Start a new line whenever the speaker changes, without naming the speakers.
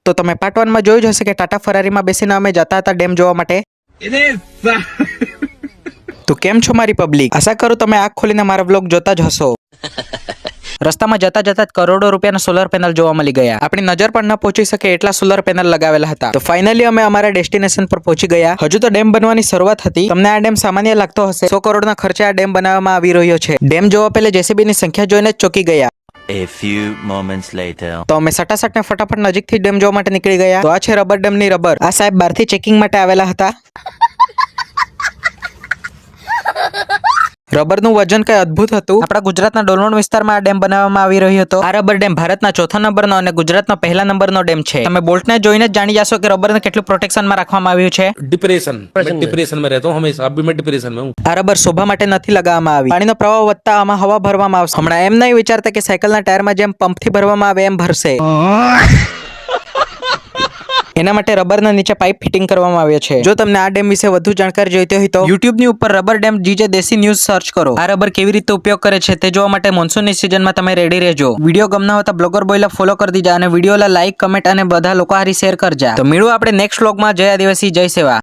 તો તમે પાર્ટ 1 માં જોયું જ હશે કે ટાટા ફરારીમાં બેસીને અમે જતા હતા ડેમ જોવા માટે. તો કેમ છો મારી પબ્લિક? આશા કરું તમે આંખ ખોલીને મારા વ્લોગ જોતા જ હશો. રસ્તામાં જતા જતા કરોડો રૂપિયાના સોલર પેનલ જોવા મળી ગયા. આપણી નજર પણ ન પહોંચી શકે એટલા સોલર પેનલ લગાવેલા હતા. તો ફાઇનલી અમે અમારા ડેસ્ટિનેશન પર પહોંચી ગયા. હજુ તો ડેમ બનવાની શરૂઆત હતી. તમને આ ડેમ સામાન્ય લાગતો હશે. 100 કરોડના ખર્ચે આ ડેમ બનાવવામાં આવી રહ્યો છે. ડેમ જોવા પહેલા જેસીબી ની સંખ્યા જોઈને જ ચોંકી ગયા.
A few moments later.
તો અમે સટાસટ ને ફટાફટ નજીકથી ડેમ જોવા માટે નીકળી ગયા. તો આ છે રબર ડેમની રબર. આ સાહેબ બહારથી ચેકિંગ માટે આવેલા હતા. રબરનું વજન કઈ અદ્ભુત હતું. આપણા ગુજરાતના ડોલવણ વિસ્તારમાં આ ડેમ બનાવવામાં આવી રહ્યો હતો. આ રબર ડેમ ભારતના 4થા નંબરનો અને ગુજરાતનો 1લા નંબરનો ડેમ છે. તમે બોલ્ટને જોઈને જ જાણી જશો કે રબરને કેટલું પ્રોટેક્શનમાં રાખવામાં આવ્યું છે.
डिप्रेशन में रहता हूँ हमेशा. अभी मैं डिप्रेशन में हूँ.
આ રબર શોભા માટે નથી લગાવવામાં આવી. પાણીનો પ્રવાહ વધતા આમાં હવા ભરવામાં આવશે. હમણાં એમ નહીં વિચારતા કે સાયકલના ટાયરમાં જેમ પંપથી ભરવામાં આવે એમ ભરશે. એના માટે રબરના નીચે પાઇપ ફિટિંગ કરવામાં આવ્યા છે. જો તમને આ ડેમ વિશે વધુ જાણકારી જોઈતી હોય તો YouTube ની ઉપર રબર ડેમ જીજે દેશી ન્યૂઝ સર્ચ કરો. આ રબર કેવી રીતે ઉપયોગ કરે છે તે જોવા માટે મોન્સૂનની સિઝનમાં તમે રેડી રહેજો. વિડીયો ગમના હોય તો બ્લોગર બોયલા ફોલો કરી દીજા અને વિડીયોલા લાઈક કમેન્ટ અને બધા લોકો હારી શેર કરજા. તો મળ્યું આપણે નેક્સ્ટ વ્લોગમાં. જય આદિવાસી જય સેવા.